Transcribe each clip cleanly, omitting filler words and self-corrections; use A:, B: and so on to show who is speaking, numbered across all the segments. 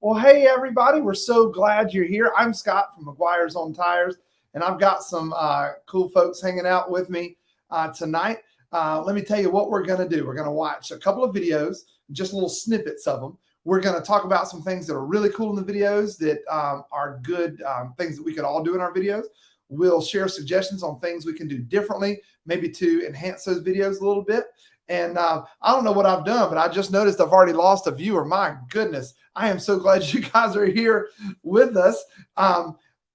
A: Well, hey, everybody. We're so glad you're here. I'm Scott from McGuires On Tires, and I've got some cool folks hanging out with me tonight. Let me tell you what we're going to do. We're going to watch a couple of videos, just little snippets of them. We're going to talk about some things that are really cool in the videos that are good things that we could all do in our videos. We'll share suggestions on things we can do differently, maybe to enhance those videos a little bit. And I don't know what I've done, but I just noticed I've already lost a viewer. My goodness. I am so glad you guys are here with us.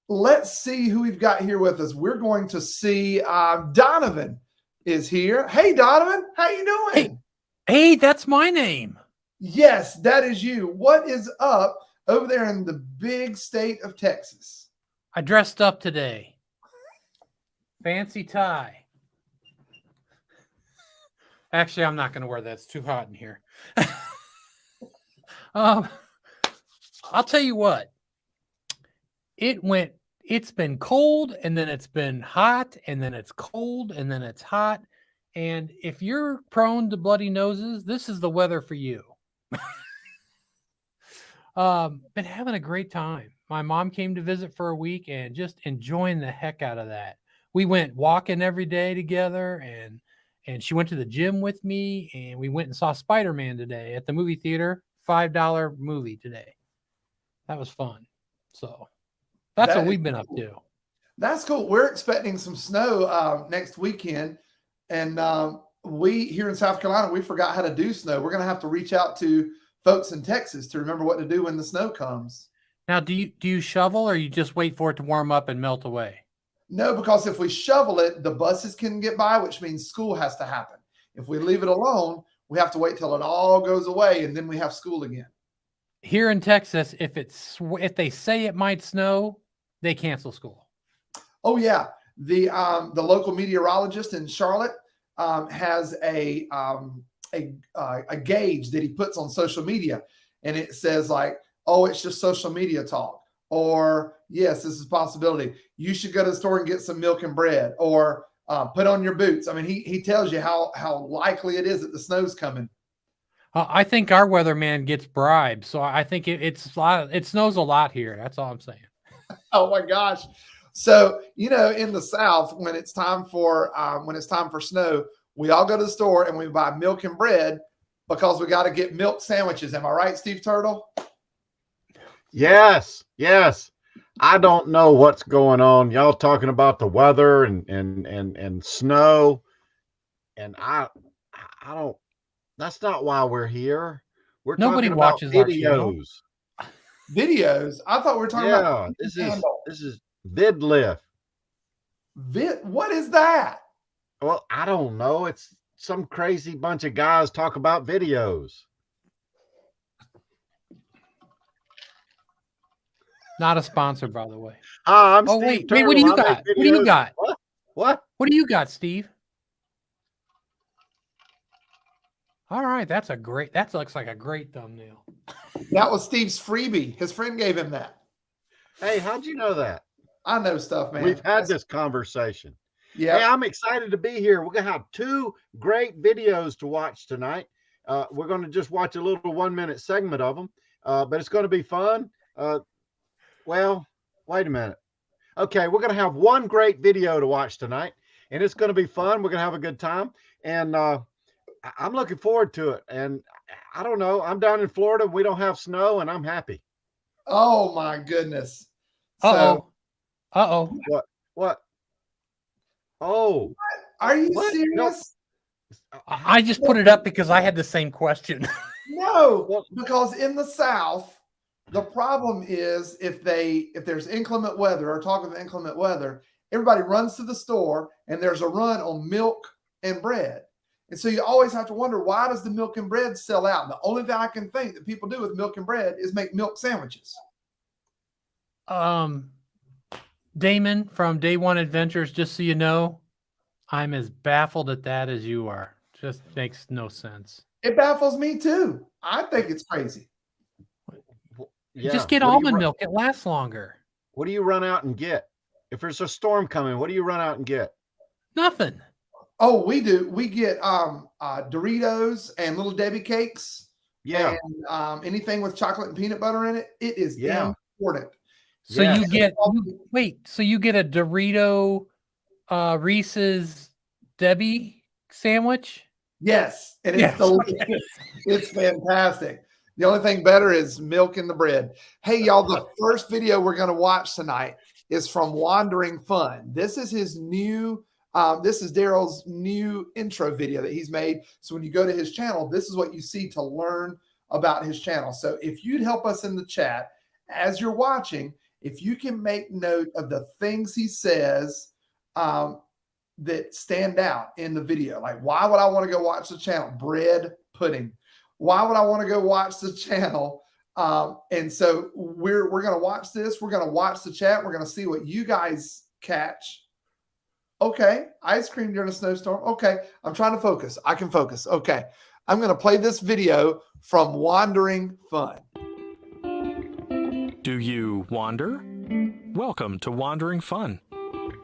A: Let's see who we've got here with us. We're going to see Donovan is here. Hey, Donovan, how you doing?
B: Hey, that's my name.
A: Yes, that is you. What is up over there in the big state of Texas?
B: I dressed up today. Fancy tie. Actually, I'm not going to wear that. It's too hot in here. I'll tell you what. It's been cold, and then it's been hot, and then it's cold, and then it's hot. And if you're prone to bloody noses, this is the weather for you. Been having a great time. My mom came to visit for a week and just enjoying the heck out of that. We went walking every day together, and she went to the gym with me, and we went and saw Spider-Man today at the movie theater. $5 movie today. That was fun. So that's what we've been up to.
A: That's cool. We're expecting some snow next weekend. And we here in South Carolina, we forgot how to do snow. We're going to have to reach out to folks in Texas to remember what to do when the snow comes.
B: Now, do you shovel, or you just wait for it to warm up and melt away?
A: No, because if we shovel it, the buses can get by, which means school has to happen. If we leave it alone, we have to wait till it all goes away, and then we have school again.
B: Here in Texas, if they say it might snow, they cancel school.
A: Oh yeah, the local meteorologist in Charlotte has a gauge that he puts on social media, and it says like, "Oh, it's just social media talk," or "Yes, this is a possibility. You should go to the store and get some milk and bread," or "Put on your boots." I mean, he tells you how likely it is that the snow's coming.
B: I think our weatherman gets bribed, so I think it snows a lot here. That's all I'm saying.
A: Oh my gosh! So in the South, when it's time for snow, we all go to the store and we buy milk and bread because we got to get milk sandwiches. Am I right, Steve Turtle?
C: Yes. I don't know what's going on. Y'all talking about the weather and snow, and I don't. That's not why we're here. We're
B: Nobody
C: talking about
B: watches
C: videos.
A: Videos? I thought we were talking about.
C: This is VIDLIFT.
A: What is that?
C: Well, I don't know. It's some crazy bunch of guys talk about videos.
B: Not a sponsor, by the way.
C: I'm
B: oh,
C: Steve
B: wait, what do you got? What do you got?
C: What
B: do you got, Steve? All right, that looks like a great thumbnail.
A: That was Steve's freebie. His friend gave him that.
C: Hey, how'd you know that?
A: I know stuff, man.
C: We've had this conversation.
A: Yeah.
C: Hey, I'm excited to be here. We're going to have 2 great videos to watch tonight. We're going to just watch a little 1-minute segment of them, but it's going to be fun. Well, wait a minute. Okay, we're going to have 1 great video to watch tonight, and it's going to be fun. We're going to have a good time, and I'm looking forward to it. And I don't know. I'm down in Florida. We don't have snow, and I'm happy.
A: Oh, my goodness.
B: Uh-oh.
C: What? Oh.
A: Are you serious?
C: No.
B: I just put it up because I had the same question.
A: No, because in the South, The problem is if there's inclement weather or talk of inclement weather, everybody runs to the store and there's a run on milk and bread. And so you always have to wonder, why does the milk and bread sell out? And the only thing I can think that people do with milk and bread is make milk sandwiches.
B: Damon from Day One Adventures, just so you know, I'm as baffled at that as you are. Just makes no sense.
A: It baffles me too. I think it's crazy.
C: Yeah.
B: Just get almond milk. It lasts longer.
C: What do you run out and get? If there's a storm coming, what do you run out and get?
B: Nothing.
A: Oh, we do. We get Doritos and Little Debbie cakes.
C: Yeah.
A: And anything with chocolate and peanut butter in it. It is important.
B: So you get so you get a Dorito Reese's Debbie sandwich?
A: Yes, and it's delicious. It's fantastic. The only thing better is milk in the bread. Hey, y'all, the first video we're going to watch tonight is from Wandering Fun. This is his new, this is Daryl's new intro video that he's made. So when you go to his channel, this is what you see to learn about his channel. So if you'd help us in the chat as you're watching, if you can make note of the things he says that stand out in the video, like why would I want to go watch the channel? Bread pudding. Why would I want to go watch the channel? And so we're going to watch this. We're going to watch the chat. We're going to see what you guys catch. Okay. Ice cream during a snowstorm. Okay. I'm trying to focus. I can focus. Okay. I'm going to play this video from Wandering Fun.
D: Do you wander? Welcome to Wandering Fun.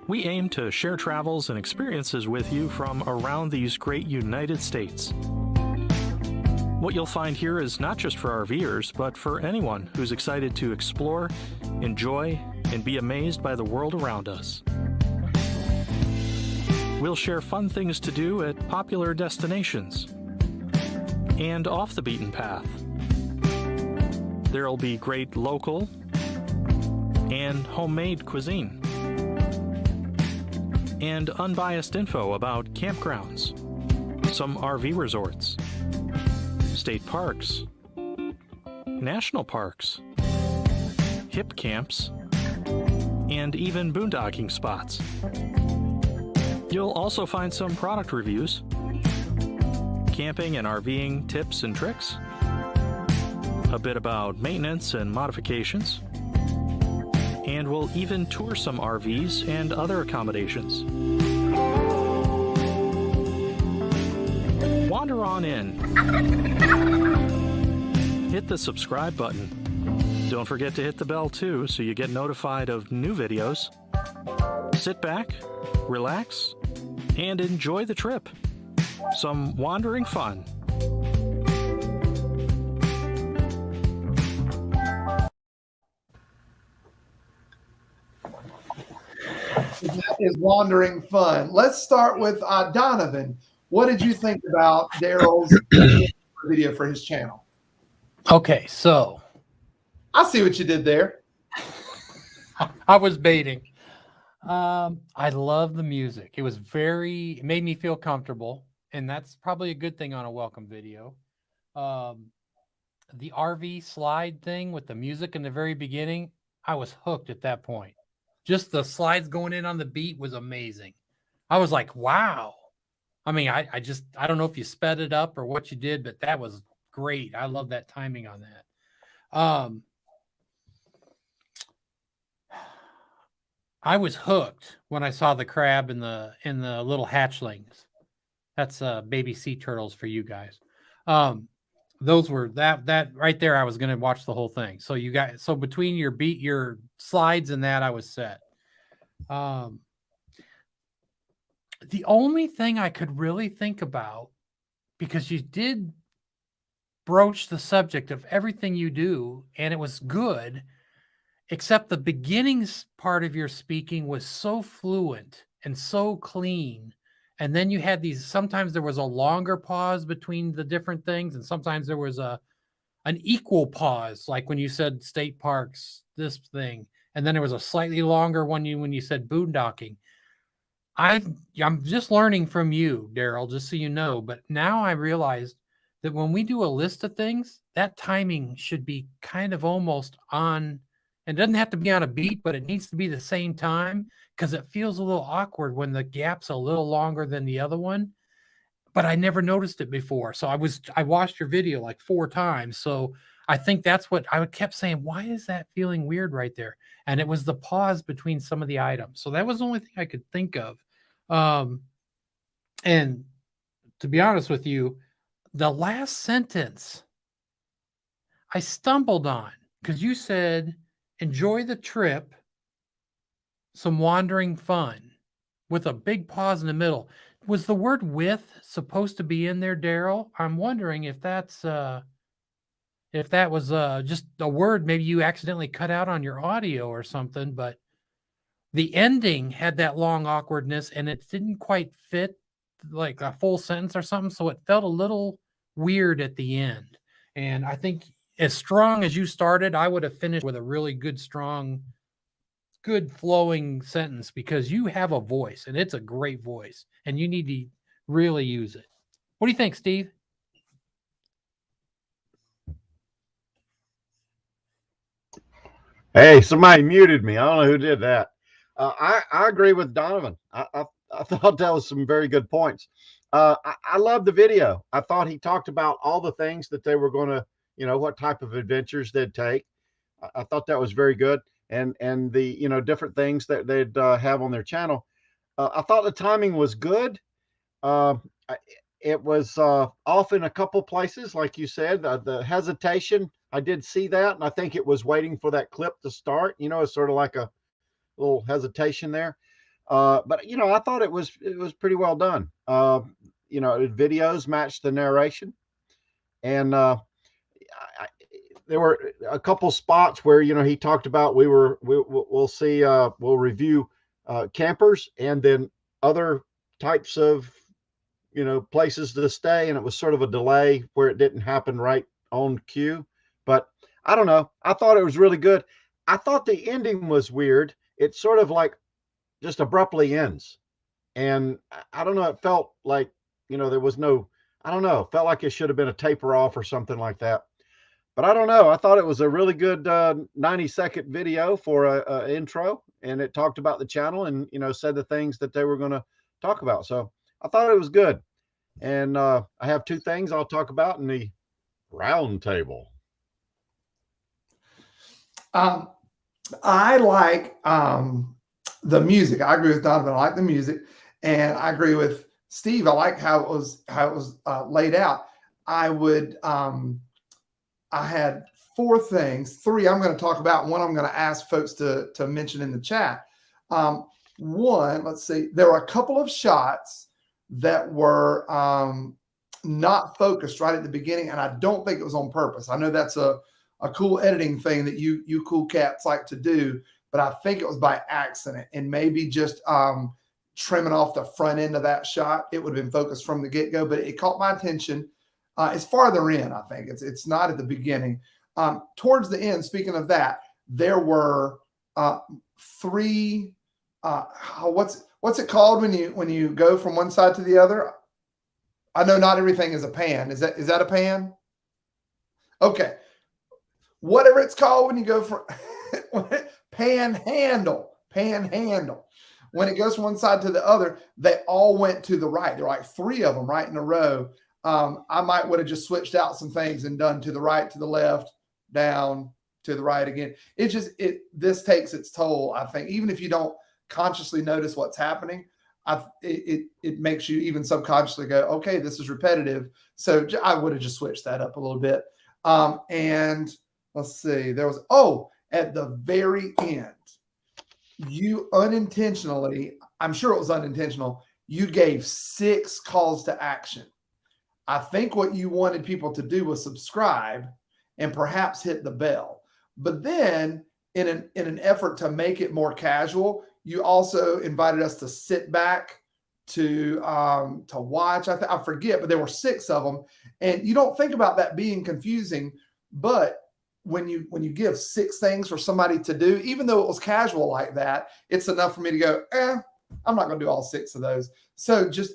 D: We aim to share travels and experiences with you from around these great United States. What you'll find here is not just for RVers, but for anyone who's excited to explore, enjoy, and be amazed by the world around us. We'll share fun things to do at popular destinations and off the beaten path. There'll be great local and homemade cuisine, and unbiased info about campgrounds, some RV resorts, state parks, national parks, hip camps, and even boondocking spots. You'll also find some product reviews, camping and RVing tips and tricks, a bit about maintenance and modifications, and we'll even tour some RVs and other accommodations. Wander on in. Hit the subscribe button. Don't forget to hit the bell too so you get notified of new videos. Sit back, relax, and enjoy the trip. Some wandering fun.
A: That is Wandering Fun. Let's start with Donovan. What did you think about Daryl's video for his channel?
B: Okay, so
A: I see what you did there.
B: I was baiting. I love the music. It made me feel comfortable, and that's probably a good thing on a welcome video. The RV slide thing with the music in the very beginning, I was hooked at that point. Just the slides going in on the beat was amazing. I was like, wow. I mean, I don't know if you sped it up or what you did, but that was great. I love that timing on that. I was hooked when I saw the crab in the little hatchlings. That's baby sea turtles for you guys. Those were that right there. I was going to watch the whole thing. So between your slides and that, I was set. The only thing I could really think about, because you did broach the subject of everything you do, and it was good, except the beginnings part of your speaking was so fluent and so clean. And then you had sometimes there was a longer pause between the different things, and sometimes there was an equal pause, like when you said state parks, this thing, and then there was a slightly longer one when you said boondocking. I'm just learning from you, Daryl, just so you know. But now I realized that when we do a list of things, that timing should be kind of almost on, and it doesn't have to be on a beat, but it needs to be the same time, because it feels a little awkward when the gap's a little longer than the other one. But I never noticed it before. So I watched your video like 4 times. So I think that's what I kept saying. Why is that feeling weird right there? And it was the pause between some of the items. So that was the only thing I could think of. And to be honest with you, the last sentence I stumbled on, because you said, enjoy the trip, some wandering fun, with a big pause in the middle. Was the word with supposed to be in there, Daryl? I'm wondering if that's if that was just a word maybe you accidentally cut out on your audio or something, but the ending had that long awkwardness and it didn't quite fit like a full sentence or something, so it felt a little weird at the end. And I think as strong as you started, I would have finished with a really good, strong, good flowing sentence, because you have a voice and it's a great voice and you need to really use it. What do you think, Steve?
C: Hey, somebody muted me. I don't know who did that. I agree with Donovan. I thought that was some very good points. I love the video. I thought he talked about all the things that they were going to, what type of adventures they'd take. I thought that was very good. And the, different things that they'd have on their channel. I thought the timing was good. It was off in a couple places, like you said. The hesitation, I did see that, and I think it was waiting for that clip to start. It's sort of like a little hesitation there. But I thought it was pretty well done. Videos matched the narration, and there were a couple spots where he talked about we'll see we'll review campers and then other types of places to stay, and it was sort of a delay where it didn't happen right on cue. But I don't know, I thought it was really good. I thought the ending was weird. It sort of like just abruptly ends, and I don't know, it felt like there was no, I don't know, felt like it should have been a taper off or something like that. But I don't know, I thought it was a really good 90-second video for a intro, and it talked about the channel and said the things that they were going to talk about. So I thought it was good. And I have 2 things I'll talk about in the round table.
A: I like the music. I agree with Donovan. I like the music, and I agree with Steve. I like how it was laid out. I had 4 things. 3 I'm going to talk about. 1 I'm going to ask folks to mention in the chat. 1, let's see. There were a couple of shots that were not focused right at the beginning, and I don't think it was on purpose. I know that's a cool editing thing that you cool cats like to do, but I think it was by accident, and maybe just trimming off the front end of that shot, it would have been focused from the get-go, but it caught my attention. It's farther in, I think. It's not at the beginning. Towards the end, speaking of that, there were 3 what's it called when you go from one side to the other? I know not everything is a pan. Is that a pan? Okay. Whatever it's called when you go from panhandle. When it goes from one side to the other, they all went to the right. There were like 3 of them right in a row. I might would have just switched out some things and done to the right, to the left, down, to the right again. This takes its toll, I think. Even if you don't consciously notice what's happening, it makes you even subconsciously go, okay, this is repetitive. So I would have just switched that up a little bit. And let's see, there was, at the very end, you unintentionally, I'm sure it was unintentional, you gave 6 calls to action. I think what you wanted people to do was subscribe and perhaps hit the bell. But then in an effort to make it more casual, you also invited us to sit back to watch. I forget, but there were 6 of them. And you don't think about that being confusing, but when you give 6 things for somebody to do, even though it was casual like that, it's enough for me to go, I'm not going to do all 6 of those. So just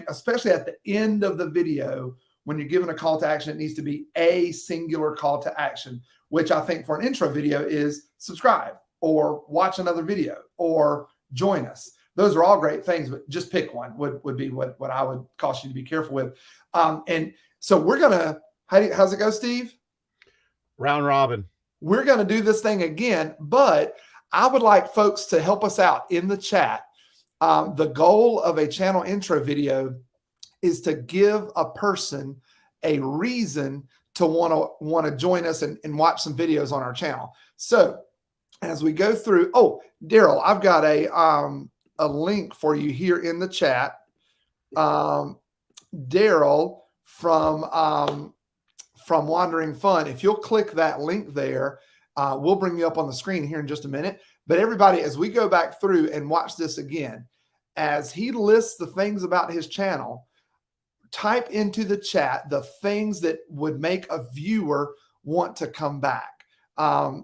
A: especially at the end of the video, when you're given a call to action, it needs to be a singular call to action, which I think for an intro video is subscribe or watch another video or join us. Those are all great things, but just pick one would be what I would caution you to be careful with. And so we're going to, how's it go, Steve?
C: Round robin.
A: We're going to do this thing again, but I would like folks to help us out in the chat. The goal of a channel intro video is to give a person a reason to want to join us and watch some videos on our channel. So as we go through, oh, Daryl, I've got a link for you here in the chat. Daryl from Wandering Fun. If you'll click that link there, we'll bring you up on the screen here in just a minute. But everybody, as we go back through and watch this again, as he lists the things about his channel, type into the chat the things that would make a viewer want to come back.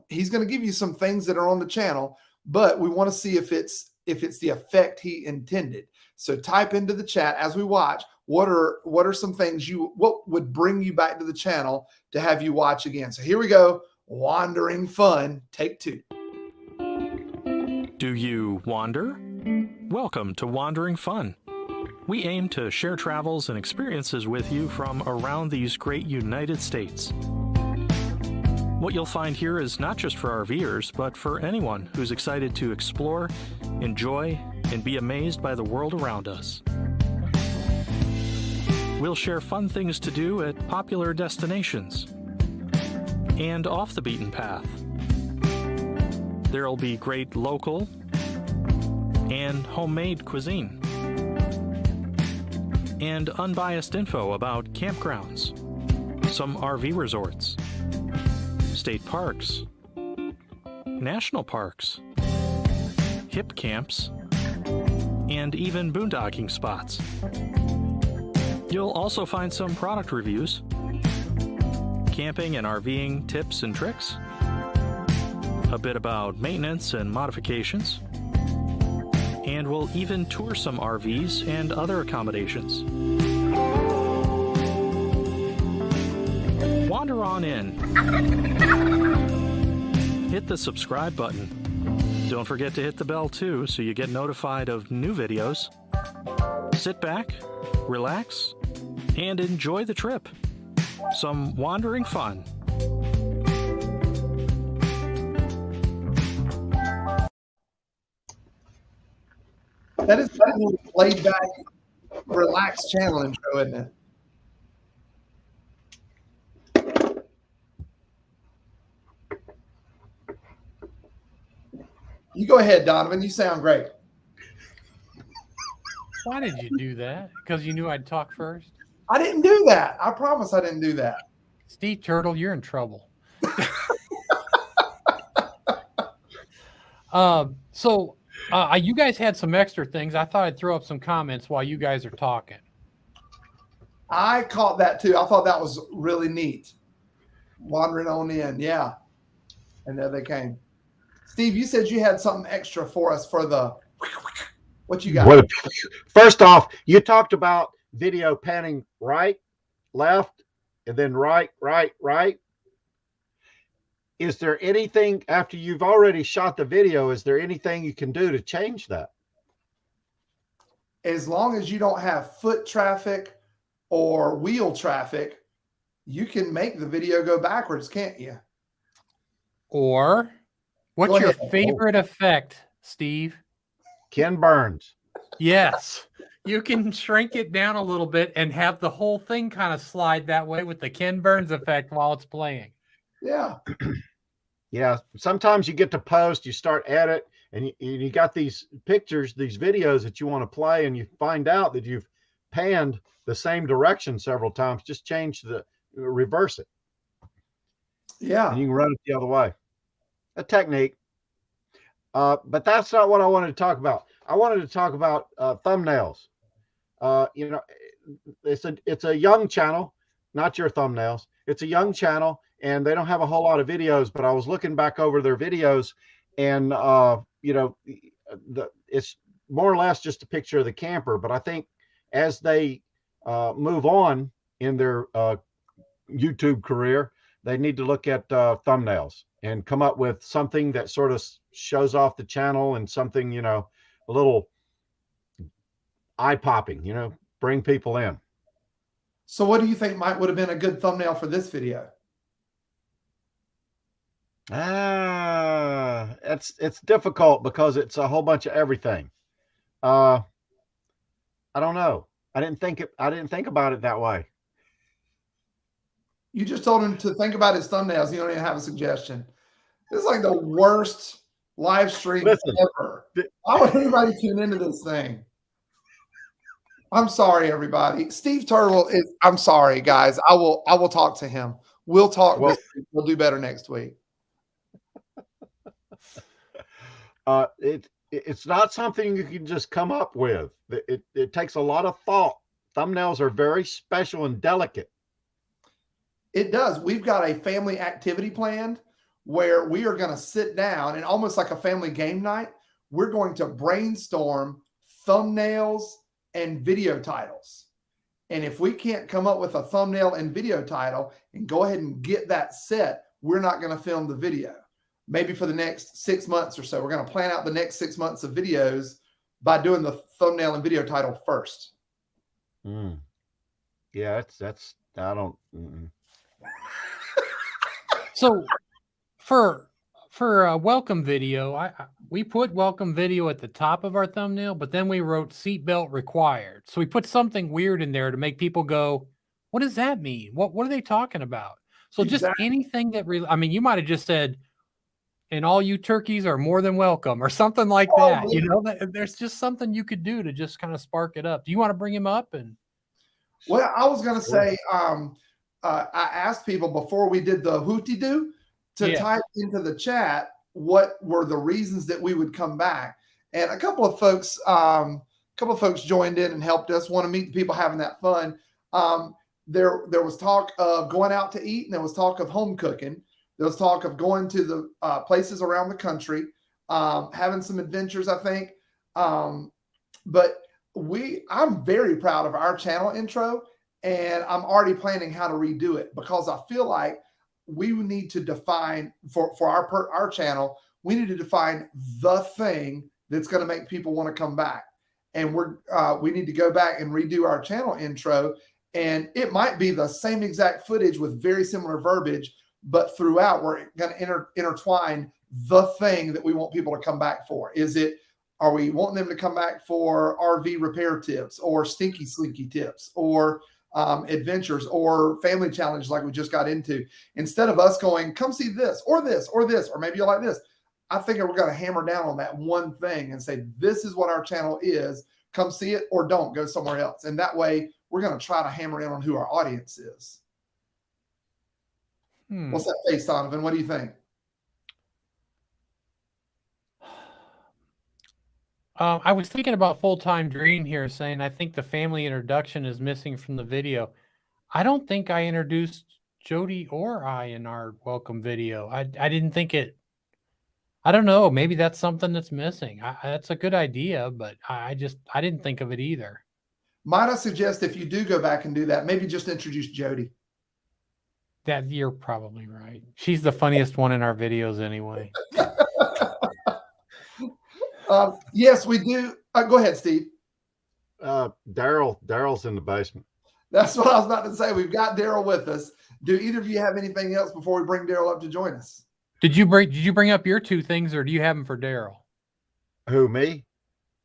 A: He's going to give you some things that are on the channel, but we want to see if it's the effect he intended. So type into the chat as we watch, what are some things what would bring you back to the channel to have you watch again. So here we go. Wandering Fun, take 2.
D: Do you wander? Welcome to Wandering Fun. We aim to share travels and experiences with you from around these great United States. What you'll find here is not just for RVers, but for anyone who's excited to explore, enjoy, and be amazed by the world around us. We'll share fun things to do at popular destinations and off the beaten path. There'll be great local and homemade cuisine, and unbiased info about campgrounds, some RV resorts, state parks, national parks, hip camps, and even boondocking spots. You'll also find some product reviews, camping and RVing tips and tricks, a bit about maintenance and modifications, and we'll even tour some RVs and other accommodations. Wander on in. Hit the subscribe button. Don't forget to hit the bell too so you get notified of new videos. Sit back, relax, and enjoy the trip. Some wandering fun.
A: That is definitely a laid back, relaxed channel intro, isn't it? You go ahead, Donovan. You sound great.
B: Why did you do that? Because you knew I'd talk first?
A: I didn't do that. I promise I didn't do that.
B: Steve Turtle, you're in trouble. You guys had some extra things. I thought I'd throw up some comments while you guys are talking.
A: I caught that too. I thought that was really neat. Wandering on in, yeah. And there they came. Steve, you said you had something extra for us for the, what you got?
C: First off, you talked about video panning right, left, and then right, right, right. Is there anything, after you've already shot the video, is there anything you can do to change that?
A: As long as you don't have foot traffic or wheel traffic, you can make the video go backwards, can't you?
B: Or what's your favorite effect, Steve?
C: Ken Burns.
B: Yes. You can shrink it down a little bit and have the whole thing kind of slide that way with the Ken Burns effect while it's playing.
A: Yeah.
C: Yeah. Sometimes you get to post, you start edit, and you got these pictures, these videos that you want to play, and you find out that you've panned the same direction several times. Just reverse it.
A: Yeah. And
C: you can run it the other way. A technique. But that's not what I wanted to talk about. I wanted to talk about thumbnails. It's a young channel, not your thumbnails. It's a young channel, and they don't have a whole lot of videos, but I was looking back over their videos, and it's more or less just a picture of the camper. But I think as they move on in their YouTube career, they need to look at thumbnails and come up with something that sort of shows off the channel and something, you know, a little eye-popping, you know, bring people in.
A: So what do you think would have been a good thumbnail for this video?
C: It's difficult because it's a whole bunch of everything. I don't know. I didn't think about it that way.
A: You just told him to think about his thumbnails. You don't even have a suggestion. This is like the worst live stream ever. Why would anybody tune into this thing? I'm sorry, everybody. Steve Turtle is. I'm sorry, guys. I will talk to him. We'll talk. Well, we'll do better next week.
C: It's not something you can just come up with. It takes a lot of thought. Thumbnails are very special and delicate.
A: It does. We've got a family activity planned where we are going to sit down and almost like a family game night, we're going to brainstorm thumbnails and video titles. And if we can't come up with a thumbnail and video title and go ahead and get that set, we're not going to film the video. Maybe for the next 6 months or so. We're going to plan out the next 6 months of videos by doing the thumbnail and video title first.
C: Yeah, I don't.
B: So for a welcome video, we put welcome video at the top of our thumbnail, but then we wrote seatbelt required. So we put something weird in there to make people go, what does that mean? What are they talking about? So just anything that I mean, you might have just said, and all you turkeys are more than welcome or something like that. You know, there's just something you could do to just kind of spark it up. Do you want to bring him up? And
A: well, I was going to say, I asked people before we did the hooty-doo to type into the chat what were the reasons that we would come back. And a couple of folks joined in and helped us, want to meet the people having that fun. There was talk of going out to eat, and there was talk of home cooking. There was talk of going to the places around the country, having some adventures, I think. But I'm very proud of our channel intro, and I'm already planning how to redo it because I feel like we need to define for our channel, we need to define the thing that's going to make people want to come back. And we need to go back and redo our channel intro. And it might be the same exact footage with very similar verbiage, but throughout we're going to intertwine the thing that we want people to come back for. Are we wanting them to come back for RV repair tips or stinky slinky tips or adventures or family challenge like we just got into? Instead of us going, come see this or this or this, or maybe you like this. I think we're going to hammer down on that one thing and say, this is what our channel is. Come see it or don't go somewhere else. And that way we're going to try to hammer in on who our audience is. What's that face, Donovan? What do you think?
B: I was thinking about Full-Time Dream here saying, I think the family introduction is missing from the video. I don't think I introduced Jody or I in our welcome video. I didn't think it. I don't know. Maybe that's something that's missing. That's a good idea, but I didn't think of it either.
A: Might I suggest if you do go back and do that, maybe just introduce Jody.
B: That you're probably right. She's the funniest one in our videos anyway.
A: Yes, we do. Go ahead, Steve.
C: Daryl's in the basement.
A: That's what I was about to say. We've got Daryl with us. Do either of you have anything else before we bring Daryl up to join us?
B: Did you bring up your two things, or do you have them for Daryl?
C: Who, me?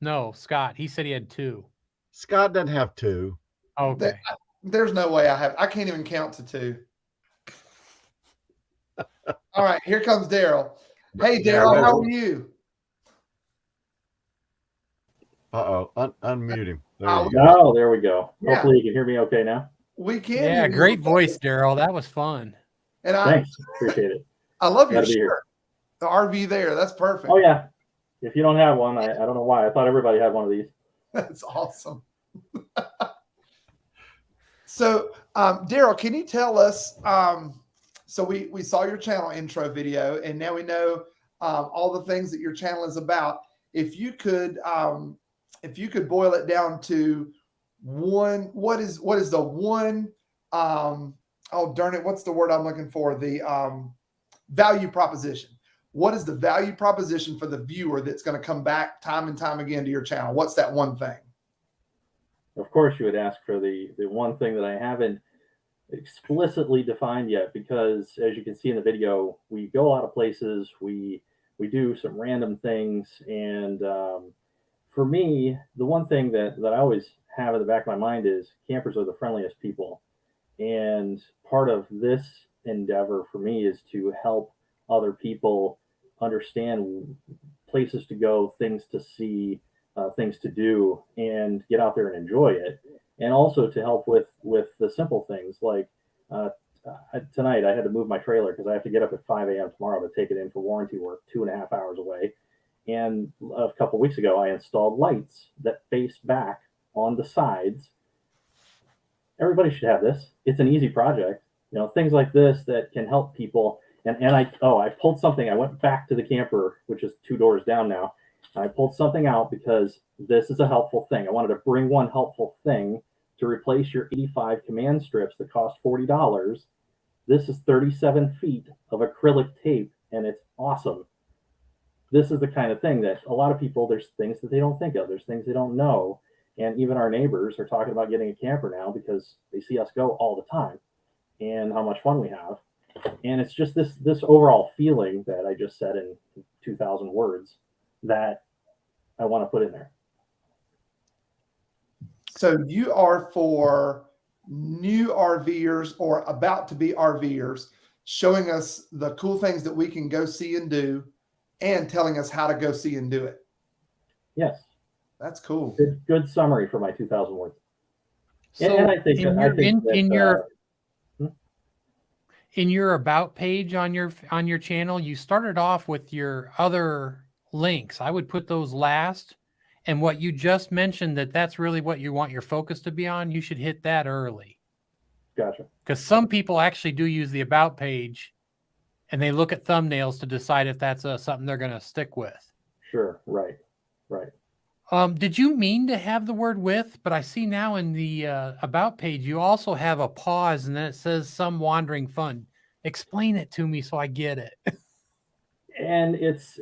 B: No, Scott. He said he had two.
C: Scott doesn't have two.
B: Okay.
A: There's no way I can't even count to two. All right, here comes Daryl. Hey, Daryl, how are you?
C: Unmute him.
E: There we go. Yeah. Hopefully you can hear me okay now.
A: We can.
B: Yeah, great voice, Daryl. That was fun.
A: And
E: thanks. Appreciate it.
A: I love your shirt. The RV there. That's perfect.
E: Oh, yeah. If you don't have one, I don't know why. I thought everybody had one of these.
A: That's awesome. So, Daryl, can you tell us, so we saw your channel intro video, and now we know all the things that your channel is about. If you could boil it down to one, what is the one oh darn it, what's the word I'm looking for? The value proposition. What is the value proposition for the viewer that's going to come back time and time again to your channel? What's that one thing?
E: Of course, you would ask for the one thing that I haven't explicitly defined yet, because as you can see in the video, we go a lot of places, we do some random things, and for me, the one thing that I always have in the back of my mind is campers are the friendliest people, and part of this endeavor for me is to help other people understand places to go, things to see, things to do, and get out there and enjoy it. And also to help with the simple things like tonight I had to move my trailer because I have to get up at 5 a.m. tomorrow to take it in for warranty work 2.5 hours away. And a couple of weeks ago, I installed lights that face back on the sides. Everybody should have this. It's an easy project. You know, things like this that can help people. And I pulled something. I went back to the camper, which is 2 doors down now. I pulled something out because this is a helpful thing. I wanted to bring one helpful thing to replace your 85 command strips that cost $40. This is 37 feet of acrylic tape, and it's awesome. This is the kind of thing that a lot of people, there's things that they don't think of. There's things they don't know. And even our neighbors are talking about getting a camper now because they see us go all the time and how much fun we have. And it's just this overall feeling that I just said in 2,000 words that I want to put in there.
A: So you are for new RVers or about to be RVers, showing us the cool things that we can go see and do, and telling us how to go see and do it.
E: Yes.
A: That's cool.
E: Good summary for my 2,000 words.
B: So
E: and I think
B: in your about page on your channel, you started off with your other links. I would put those last, and what you just mentioned, that's really what you want your focus to be on, you should hit that early.
E: Gotcha.
B: Because some people actually do use the about page and they look at thumbnails to decide if that's something they're going to stick with.
E: Sure. Right.
B: Did you mean to have the word with? But I see now in the about page, you also have a pause and then it says some wandering fun. Explain it to me so I get it.
E: And it's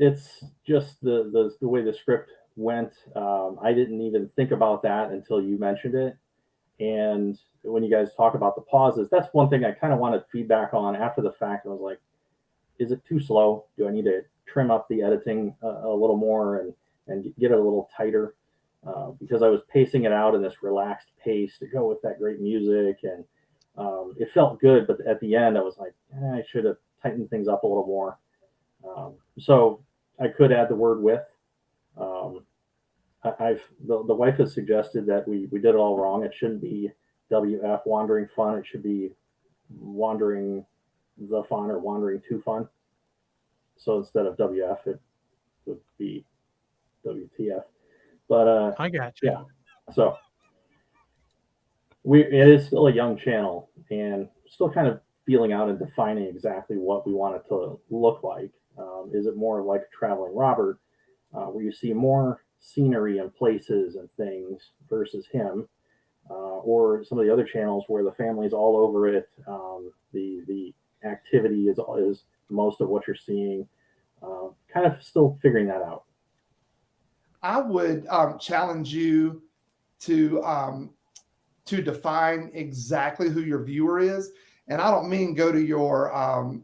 E: just the way the script went. I didn't even think about that until you mentioned it. And when you guys talk about the pauses, that's one thing I kind of wanted feedback on after the fact. I was like, is it too slow? Do I need to trim up the editing a little more and get it a little tighter? Because I was pacing it out in this relaxed pace to go with that great music, and it felt good. But at the end, I was like, I should have tightened things up a little more. So I could add the word with. The wife has suggested that we did it all wrong. It shouldn't be WF, wandering fun. It should be wandering the fun or wandering to fun. So instead of WF, it would be WTF. But
B: I got you.
E: Yeah. So it is still a young channel and still kind of feeling out and defining exactly what we want it to look like. Is it more like a traveling Robert, where you see more scenery and places and things versus him, or some of the other channels where the family's all over it. The activity is most of what you're seeing. Kind of still figuring that out.
A: I would challenge you to define exactly who your viewer is, and I don't mean go to your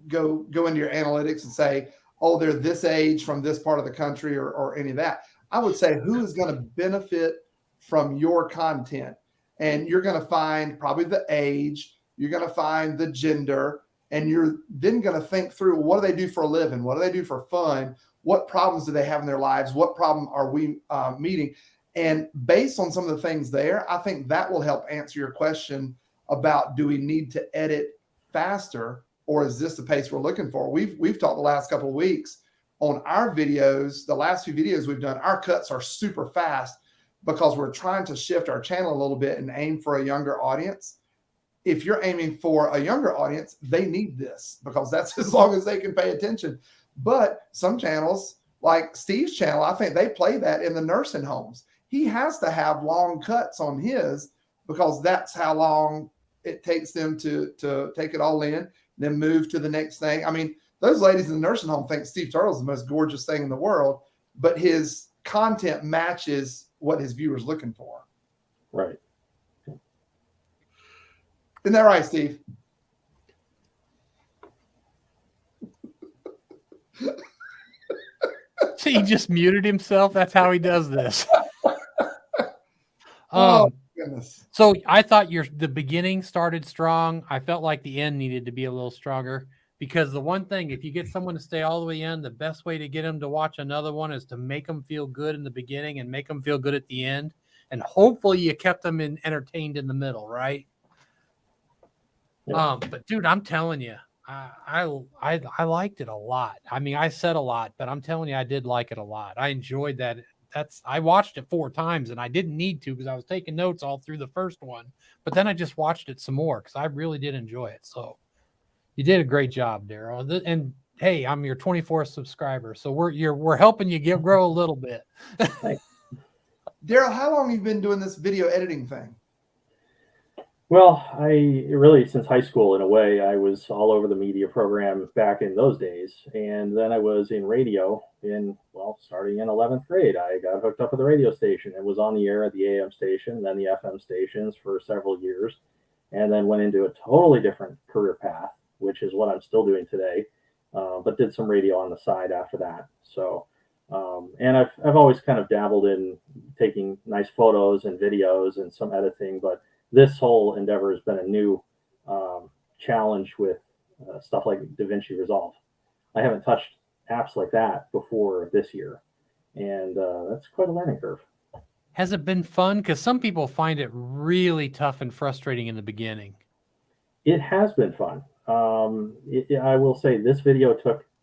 A: go into your analytics and say, oh, they're this age from this part of the country or any of that. I would say who is going to benefit from your content, and you're going to find probably the age, you're going to find the gender, and you're then going to think through, what do they do for a living? What do they do for fun? What problems do they have in their lives? What problem are we meeting? And based on some of the things there, I think that will help answer your question about, do we need to edit faster, or is this the pace we're looking for? We've talked the last couple of weeks on our videos. The last few videos we've done, our cuts are super fast because we're trying to shift our channel a little bit and aim for a younger audience. If you're aiming for a younger audience, they need this because that's as long as they can pay attention. But some channels, like Steve's channel, I think they play that in the nursing homes. He has to have long cuts on his because that's how long it takes them to take it all in, then move to the next thing. I mean, those ladies in the nursing home think Steve Turtle's the most gorgeous thing in the world, but his content matches what his viewers looking for.
E: Right.
A: Isn't that right, Steve?
B: So he just muted himself. That's how he does this.
A: Oh goodness.
B: So I thought the beginning started strong. I felt like the end needed to be a little stronger, because the one thing, if you get someone to stay all the way in, the best way to get them to watch another one is to make them feel good in the beginning and make them feel good at the end. And hopefully you kept them entertained in the middle, right?
E: Yeah.
B: But dude, I'm telling you, I liked it a lot. I mean, I said a lot, but I'm telling you, I did like it a lot. I enjoyed that. I watched it 4 times, and I didn't need to because I was taking notes all through the first one. But then I just watched it some more because I really did enjoy it. So you did a great job, Daryl. And hey, I'm your 24th subscriber, so we're helping you grow a little bit.
A: Daryl, how long have you been doing this video editing thing?
E: Well, I really, since high school, in a way, I was all over the media program back in those days. And then I was in radio starting in 11th grade. I got hooked up with a radio station and was on the air at the AM station, then the FM stations for several years, and then went into a totally different career path, which is what I'm still doing today, but did some radio on the side after that. So, and I've always kind of dabbled in taking nice photos and videos and some editing, but this whole endeavor has been a new challenge with stuff like DaVinci Resolve. I haven't touched apps like that before this year, and that's quite a learning curve.
B: Has it been fun? Because some people find it really tough and frustrating in the beginning.
E: It has been fun. I will say this video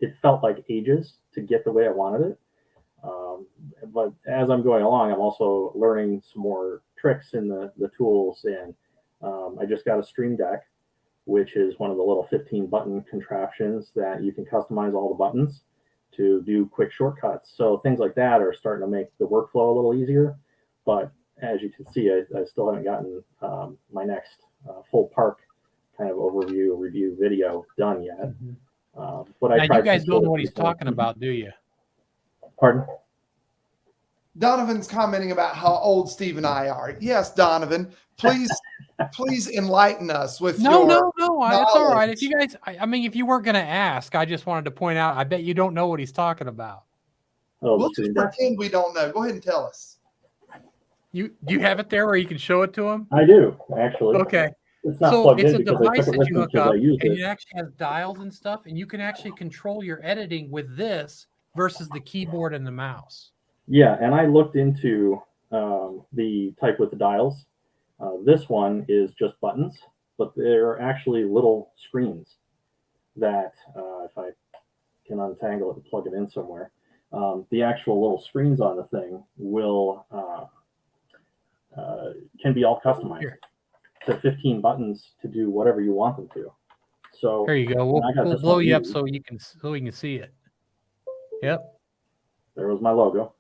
E: it felt like ages to get the way I wanted it. But as I'm going along, I'm also learning some more tricks in the tools. And I just got a Stream Deck, which is one of the little 15 button contraptions that you can customize all the buttons to do quick shortcuts. So things like that are starting to make the workflow a little easier. But as you can see, I still haven't gotten my next full park kind of overview review video done yet.
B: Mm-hmm.
E: But
B: now, you guys don't know what he's talking about, do you?
E: Pardon?
A: Donovan's commenting about how old Steve and I are. Yes, Donovan, please enlighten us with
B: No,
A: your
B: it's all right. If you guys, I mean, if you weren't going to ask, I just wanted to point out, I bet you don't know what he's talking about.
A: We'll just pretend we don't know. Go ahead and tell us.
B: Do you have it there where you can show it to him?
E: I do, actually.
B: Okay.
E: It's not
B: So
E: plugged
B: it's
E: in
B: a
E: because I
B: device
E: took it
B: that
E: with
B: you
E: me
B: hook
E: because
B: up,
E: I used
B: and
E: it.
B: it actually has dials and stuff, and you can actually control your editing with this versus the keyboard and the mouse.
E: Yeah, and I looked into the type with the dials. This one is just buttons, but they're actually little screens that, if I can untangle it and plug it in somewhere, the actual little screens on the thing can be all customized to 15 buttons to do whatever you want them to. So
B: there you go. We'll blow you up so we can see it. Yep.
E: There was my logo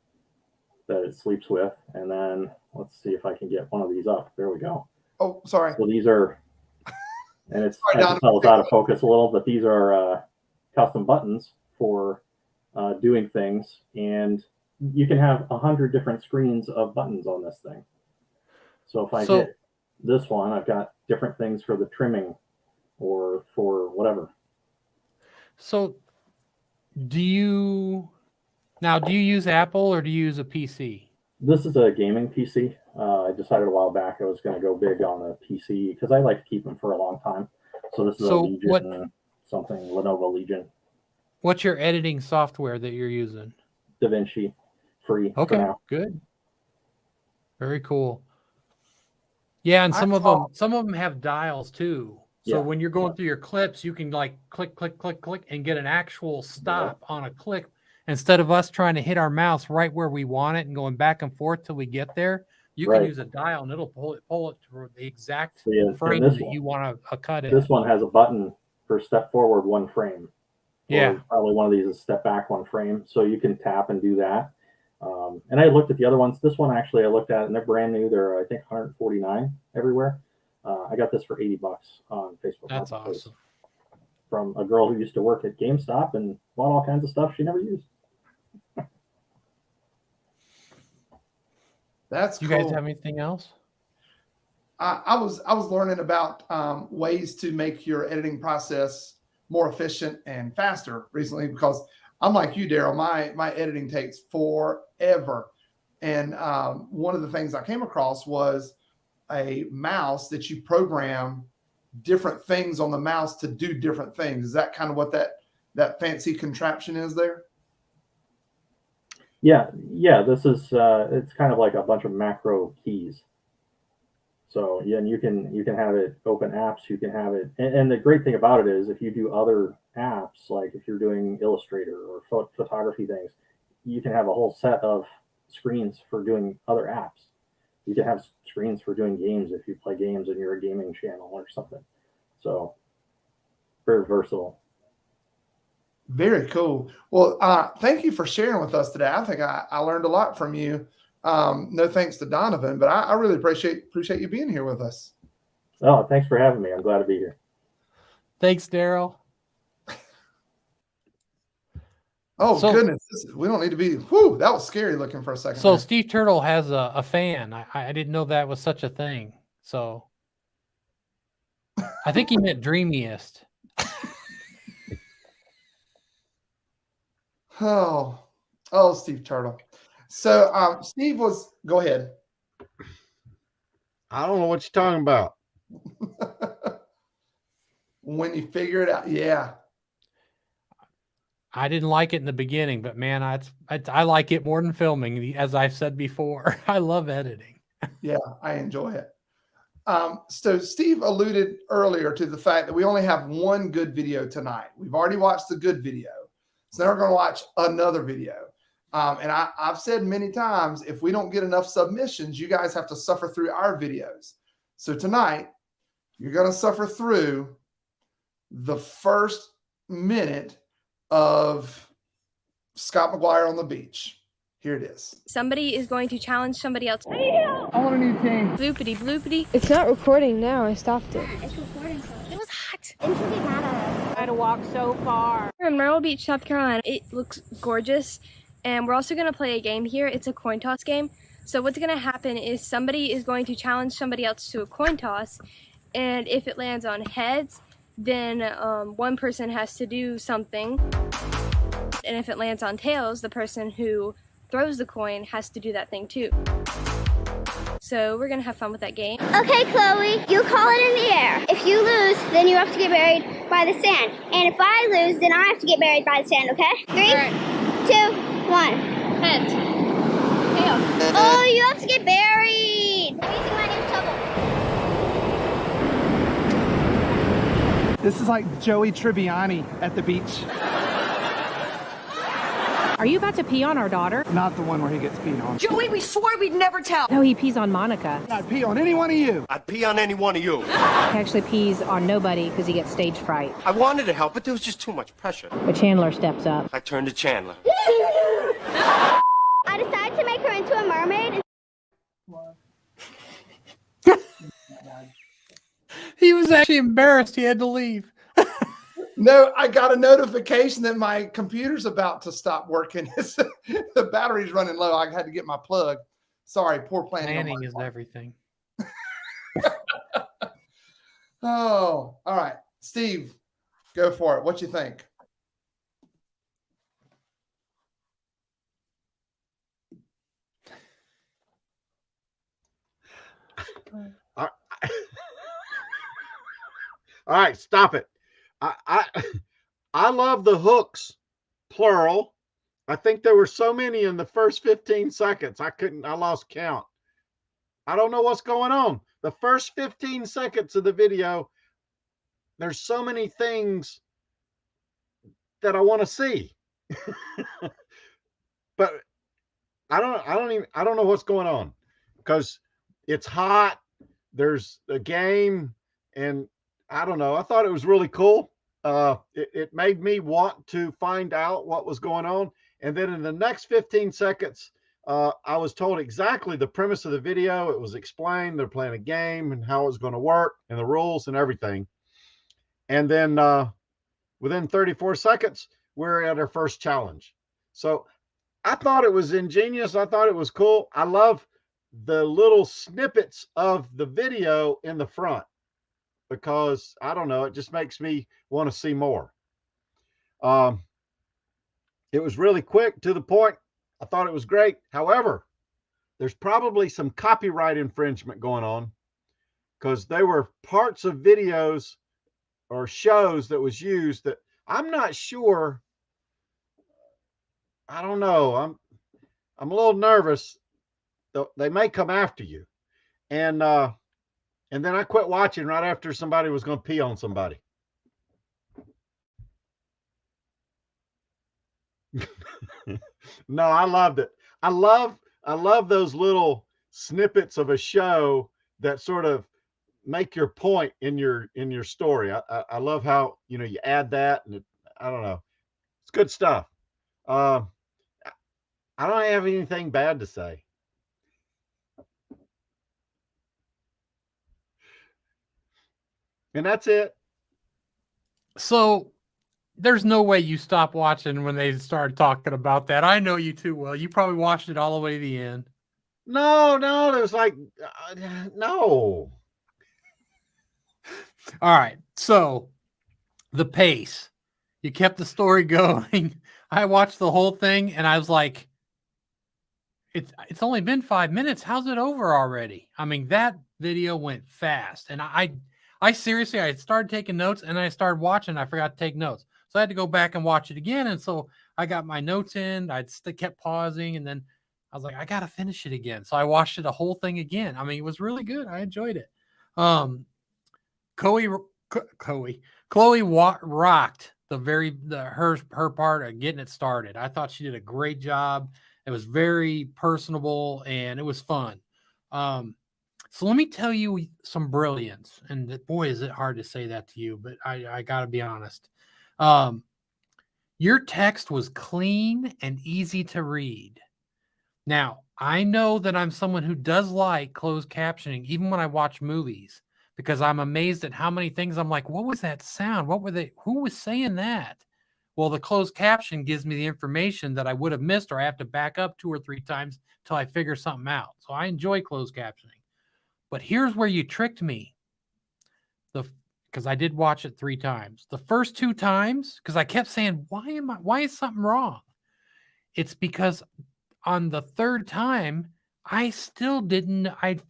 E: that it sleeps with, and then let's see if I can get one of these up. There we go.
A: Oh, sorry.
E: So these are, and it's I can tell it's out of focus a little, but these are custom buttons for doing things, and you can have 100 different screens of buttons on this thing. So if I hit this one, I've got different things for the trimming or for whatever.
B: So do you use Apple or do you use a PC?
E: This is a gaming PC. I decided a while back I was going to go big on the PC because I like to keep them for a long time. So this is a Legion, Lenovo Legion.
B: What's your editing software that you're using?
E: DaVinci, free.
B: Okay,
E: for now.
B: Good. Very cool. Yeah, and some of them have dials too. So when you're going through your clips, you can like click, click, click, click, and get an actual stop on a click. Instead of us trying to hit our mouse right where we want it and going back and forth till we get there, you can use a dial and it'll pull it to the exact frame that you want to cut it.
E: This one has a button for step forward 1 frame.
B: Yeah.
E: Probably one of these is step back 1 frame. So you can tap and do that. And I looked at the other ones. This one actually I looked at, and they're brand new. They're I think $149 everywhere. I got this for $80 on Facebook.
B: That's
E: Marketplace
B: awesome.
E: from a girl who used to work at GameStop and bought all kinds of stuff she never used.
A: That's
B: You
A: cool.
B: guys have anything else?
A: I was learning about ways to make your editing process more efficient and faster recently, because I'm like you, Daryl. My editing takes forever, and one of the things I came across was a mouse that you program different things on the mouse to do different things. Is that kind of what that fancy contraption is there?
E: Yeah. This is it's kind of like a bunch of macro keys. So yeah, and you can have it open apps. You can have it, and the great thing about it is if you do other apps, like if you're doing Illustrator or photography things, you can have a whole set of screens for doing other apps. You can have screens for doing games if you play games and you're a gaming channel or something. So very versatile.
A: Very cool. Well, thank you for sharing with us today. I think I learned a lot from you. No thanks to Donovan, but I really appreciate you being here with us.
E: Oh, thanks for having me. I'm glad to be here.
B: Thanks, Daryl.
A: Oh, goodness. We don't need to be. Whew, that was scary looking for a second.
B: So Steve Turtle has a fan. I didn't know that was such a thing. So I think he meant dreamiest.
A: Oh, Steve Turtle. So Steve was, go ahead.
C: I don't know what you're talking about.
A: When you figure it out, yeah.
B: I didn't like it in the beginning, but man, I like it more than filming. As I've said before, I love editing.
A: Yeah, I enjoy it. So Steve alluded earlier to the fact that we only have one good video tonight. We've already watched the good video. So now we're going to watch another video. And I've said many times, if we don't get enough submissions, you guys have to suffer through our videos. So tonight, you're going to suffer through the first minute of Scott McGuire on the beach. Here it is.
F: Somebody is going to challenge somebody else.
A: I want a new team.
F: Bloopity bloopity.
G: It's not recording now. I stopped it.
H: It's recording. It was hot.
I: And she'll get mad at us.
H: I had to walk so far.
F: We're in Myrtle Beach, South Carolina. It looks gorgeous. And we're also going to play a game here. It's a coin toss game. So what's going to happen is somebody is going to challenge somebody else to a coin toss. And if it lands on heads, then one person has to do something. And if it lands on tails, the person who throws the coin has to do that thing too. So we're going to have fun with that game.
I: Okay, Chloe, you call it in the air. If you lose, then you have to get buried by the sand. And if I lose, then I have to get buried by the sand, okay? 3, 2, 1.
F: Heads. Tails.
I: Oh, you have to get buried. I'm using my new shovel.
J: This is like Joey Tribbiani at the beach.
H: Are you about to pee on our daughter?
J: Not the one where he gets peed on.
K: Joey, we swore we'd never tell.
H: No, he pees on Monica.
J: I'd pee on any one of you.
L: I'd pee on any one of you.
H: He actually pees on nobody because he gets stage fright.
L: I wanted to help, but there was just too much pressure.
H: But Chandler steps up.
L: I turned to Chandler.
I: I decided to make her into a mermaid.
B: He was actually embarrassed. He had to leave.
A: No, I got a notification that my computer's about to stop working. The battery's running low. I had to get my plug. Sorry, poor planning.
B: Planning is everything.
A: Oh, all right. Steve, go for it. What you think?
C: All right, stop it. I love the hooks, plural. I think there were so many in the first 15 seconds. I lost count. I don't know what's going on. The first 15 seconds of the video, there's so many things that I want to see. But I don't know what's going on, because it's hot. There's a game, and I don't know. I thought it was really cool. It made me want to find out what was going on. And then in the next 15 seconds, I was told exactly the premise of the video. It was explained. They're playing a game and how it's going to work and the rules and everything. And then within 34 seconds, we're at our first challenge. So I thought it was ingenious. I thought it was cool. I love the little snippets of the video in the front because, I don't know, it just makes me want to see more. It was really quick, to the point. I thought it was great. However, there's probably some copyright infringement going on because there were parts of videos or shows that was used that I'm not sure. I don't know. I'm a little nervous. They may come after you. And then I quit watching right after somebody was going to pee on somebody. No, I loved it. I love those little snippets of a show that sort of make your point in your story. I love how, you add that, and I don't know. It's good stuff. I don't have anything bad to say. And that's it.
B: So there's no way you stop watching when they started talking about that. I know you too well. You probably watched it all the way to the end.
C: No, there's like, no.
B: All right. So the pace, you kept the story going. I watched the whole thing and I was like, it's only been 5 minutes. How's it over already? I mean, that video went fast. And I seriously, I started taking notes and I started watching. I forgot to take notes. So I had to go back and watch it again. And so I got my notes in. I kept pausing. And then I was like, I got to finish it again. So I watched it the whole thing again. I mean, it was really good. I enjoyed it. Chloe rocked her part of getting it started. I thought she did a great job. It was very personable and it was fun. So let me tell you some brilliance. And boy, is it hard to say that to you, but I got to be honest. Your text was clean and easy to read. Now, I know that I'm someone who does like closed captioning, even when I watch movies, because I'm amazed at how many things I'm like, what was that sound? Who was saying that? Well, the closed caption gives me the information that I would have missed, or I have to back up 2 or 3 times till I figure something out. So I enjoy closed captioning. But here's where you tricked me. Because I did watch it 3 times. The first 2 times, because I kept saying, why is something wrong? It's because on the 3rd time, I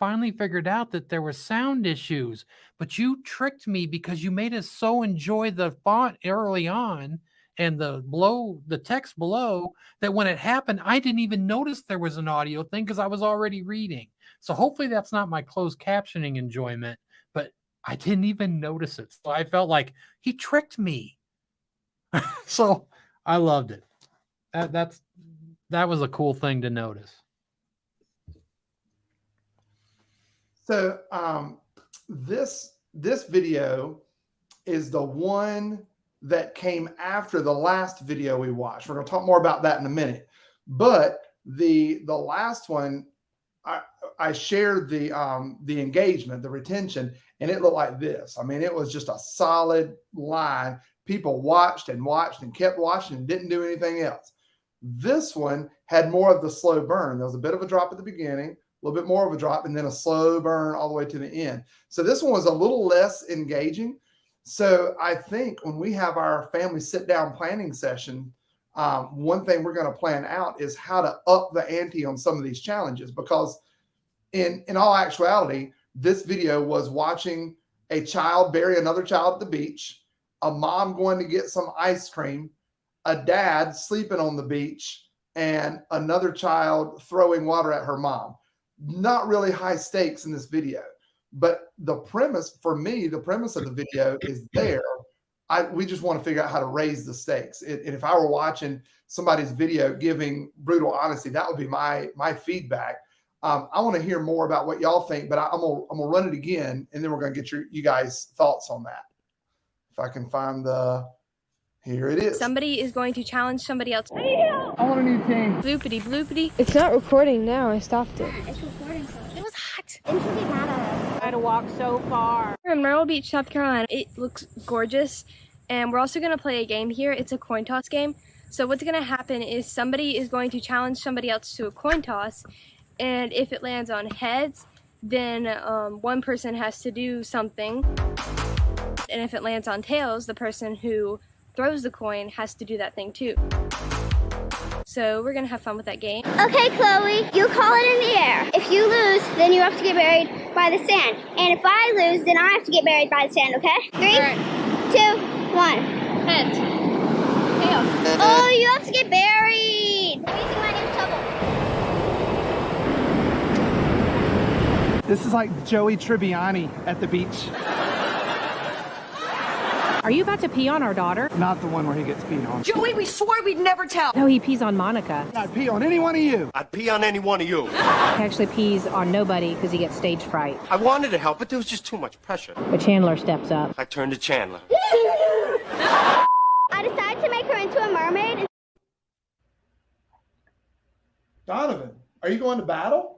B: finally figured out that there were sound issues. But you tricked me because you made us so enjoy the font early on and the text below that when it happened, I didn't even notice there was an audio thing because I was already reading. So hopefully that's not my closed captioning enjoyment, but I didn't even notice it. So I felt like he tricked me. So I loved it. That was a cool thing to notice.
A: So this video is the one that came after the last video we watched. We're going to talk more about that in a minute. But the last one, I shared the engagement, the retention, and it looked like this. I mean, it was just a solid line. People watched and kept watching and didn't do anything else. This one had more of the slow burn. There was a bit of a drop at the beginning, a little bit more of a drop, and then a slow burn all the way to the end. So this one was a little less engaging. So I think when we have our family sit-down planning session, one thing we're going to plan out is how to up the ante on some of these challenges, because in all actuality, this video was watching a child bury another child at the beach, a mom going to get some ice cream, a dad sleeping on the beach, and another child throwing water at her mom. Not really high stakes in this video, but the premise for me, the premise of the video is there. We just want to figure out how to raise the stakes. And if I were watching somebody's video giving brutal honesty, that would be my feedback. I want to hear more about what y'all think, but I'm gonna run it again, and then we're gonna get you guys' thoughts on that. If I can find Here it is.
F: Somebody is going to challenge somebody else.
J: I want a new team.
F: Bloopity bloopity.
G: It's not recording now. I stopped it.
I: It's recording.
F: It was hot.
I: Then she'll get mad at us.
H: I had to walk so far.
F: We're in Myrtle Beach, South Carolina. It looks gorgeous. And we're also going to play a game here. It's a coin toss game. So what's going to happen is somebody is going to challenge somebody else to a coin toss. And if it lands on heads, then one person has to do something. And if it lands on tails, the person who throws the coin has to do that thing too. So we're going to have fun with that game.
I: Okay, Chloe, you call it in the air. If you lose, then you have to get buried by the sand. And if I lose, then I have to get buried by the sand, okay? 3, 2, 1.
F: Heads. Tails.
I: Oh, you have to get buried. That means you might get in trouble.
J: This is like Joey Tribbiani at the beach.
H: Are you about to pee on our daughter?
J: Not the one where he gets peed on.
K: Joey, we swore we'd never tell.
H: No, he pees on Monica.
J: I'd pee on any one of you.
L: I'd pee on any one of you.
H: He actually pees on nobody because he gets stage fright.
L: I wanted to help, but there was just too much pressure.
H: But Chandler steps up.
L: I turned to Chandler.
I: I decided to make her into a mermaid.
A: Donovan, are you going to battle?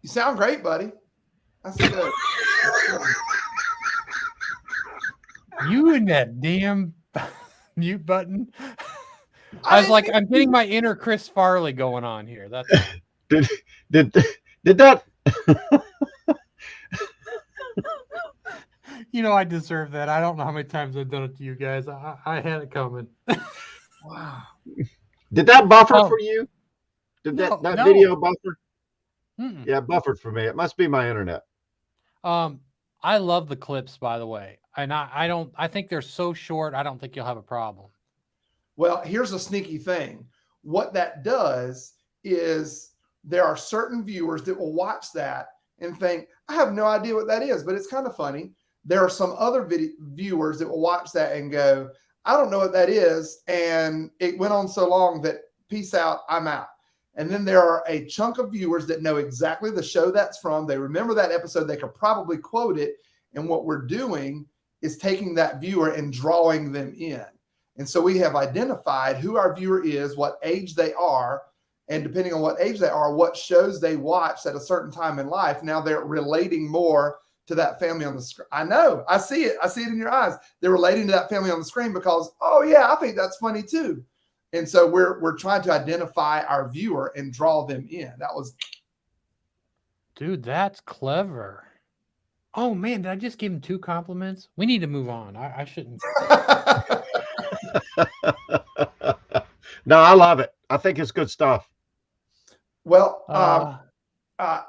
A: You sound great, buddy. That's good.
B: You and that damn mute button. I was like, I'm getting my inner Chris Farley going on here. That's
C: Did that?
B: you know, I deserve that. I don't know how many times I've done it to you guys. I had it coming.
A: Wow.
C: Did that buffer
B: Oh.
C: for you? Did that
B: No.
C: video buffer?
B: Mm-mm.
C: Yeah, it buffered for me. It must be my internet.
B: I love the clips, by the way. And I think they're so short, I don't think you'll have a problem.
A: Well, here's a sneaky thing. What that does is there are certain viewers that will watch that and think, I have no idea what that is, but it's kind of funny. There are some other viewers that will watch that and go, I don't know what that is. And it went on so long that peace out, I'm out. And then there are a chunk of viewers that know exactly the show that's from. They remember that episode. They could probably quote it. And what we're doing is taking that viewer and drawing them in. And so we have identified who our viewer is, what age they are, and depending on what age they are, what shows they watched at a certain time in life. Now they're relating more to that family on the screen. I know. I see it. I see it in your eyes. They're relating to that family on the screen because, oh, yeah, I think that's funny too. And so we're trying to identify our viewer and draw them in. That was,
B: Dude, that's clever. Oh man, did I just give him 2 compliments? We need to move on. I shouldn't.
C: No, I love it. I think it's good stuff.
A: well,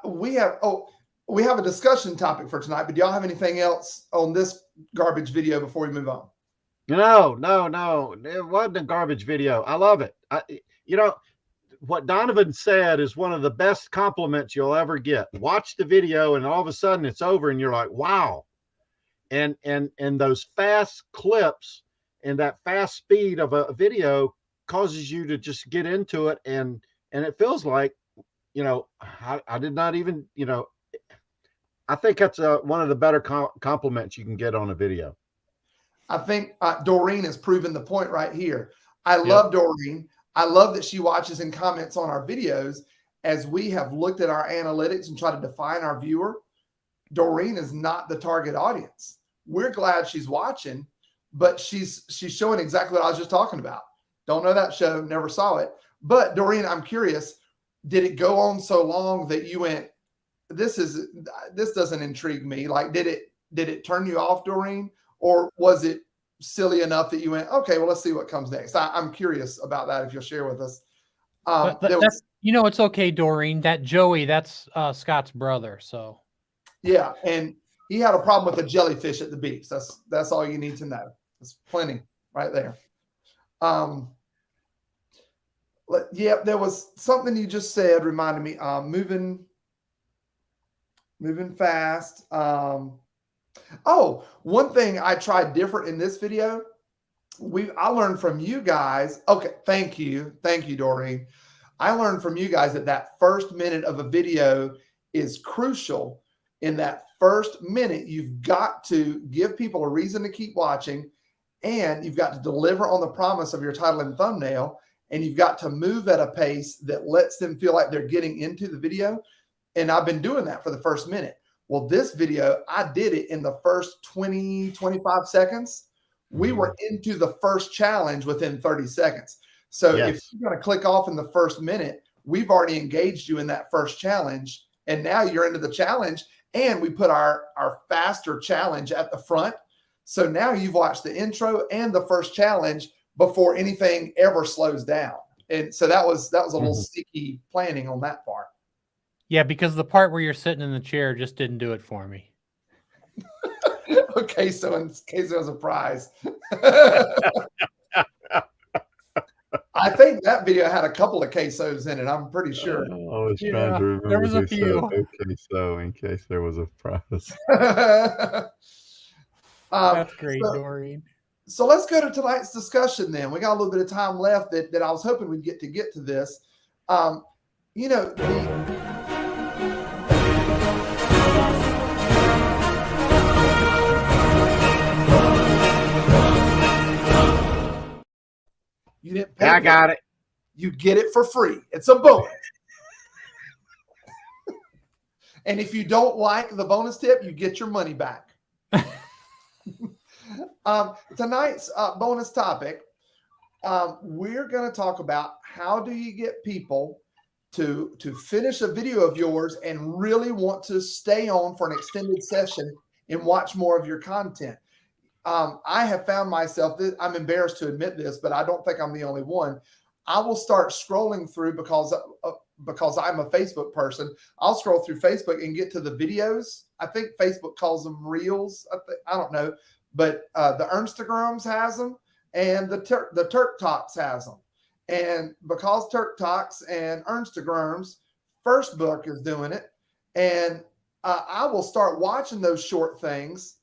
A: we have a discussion topic for tonight, but do y'all have anything else on this garbage video before we move on?
C: No. It wasn't a garbage video. I love it. You know, what Donovan said is one of the best compliments you'll ever get. Watch the video and all of a sudden it's over and you're like, wow. And those fast clips and that fast speed of a video causes you to just get into it. And it feels like, you know, I did not even, you know, I think that's one of the better compliments you can get on a video.
A: I think Doreen has proven the point right here. I love Doreen. I love that she watches and comments on our videos. As we have looked at our analytics and try to define our viewer, Doreen is not the target audience. We're glad she's watching, but she's showing exactly what I was just talking about. Don't know that show, never saw it. But Doreen, I'm curious, did it go on so long that you went, this doesn't intrigue me? Like, did it turn you off, Doreen? Or was it silly enough that you went, okay, well, let's see what comes next? I'm curious about that, if you'll share with us.
B: You know, it's okay, Doreen. That Joey, that's Scott's brother. So,
A: yeah, and he had a problem with a jellyfish at the beach. That's all you need to know. That's plenty right there. Yeah, there was something you just said reminded me. Moving fast. Oh, one thing I tried different in this video. I learned from you guys. Okay, thank you, Doreen. I learned from you guys that that first minute of a video is crucial. In that first minute, you've got to give people a reason to keep watching, and you've got to deliver on the promise of your title and thumbnail, and you've got to move at a pace that lets them feel like they're getting into the video. And I've been doing that for the first minute. Well, this video, I did it in the first 20, 25 seconds. We were into the first challenge within 30 seconds. So if you're going to click off in the first minute, we've already engaged you in that first challenge. And now you're into the challenge. And we put our faster challenge at the front. So now you've watched the intro and the first challenge before anything ever slows down. And so that was a little sneaky planning on that part.
B: Yeah, because the part where you're sitting in the chair just didn't do it for me.
A: Okay, so in case there was a prize. I think that video had a couple of quesos in it. I'm pretty sure.
K: I was trying to remember.
B: There was a
K: who
B: few.
K: said, okay, so in case there was a prize.
B: That's great, Doreen.
A: So let's go to tonight's discussion then. We got a little bit of time left that I was hoping we'd get to this. You know, you didn't pay.
C: I got it.
A: You get it for free. It's a bonus. And if you don't like the bonus tip, you get your money back. Tonight's bonus topic, we're going to talk about how do you get people to finish a video of yours and really want to stay on for an extended session and watch more of your content. I have found myself, I'm embarrassed to admit this, but I don't think I'm the only one. I will start scrolling through because I'm a Facebook person. I'll scroll through Facebook and get to the videos. I think Facebook calls them reels. I don't know, but the Instagrams has them, and the Turk Talks has them. And because Turk Talks and Instagrams, Facebook is doing it, and I will start watching those short things.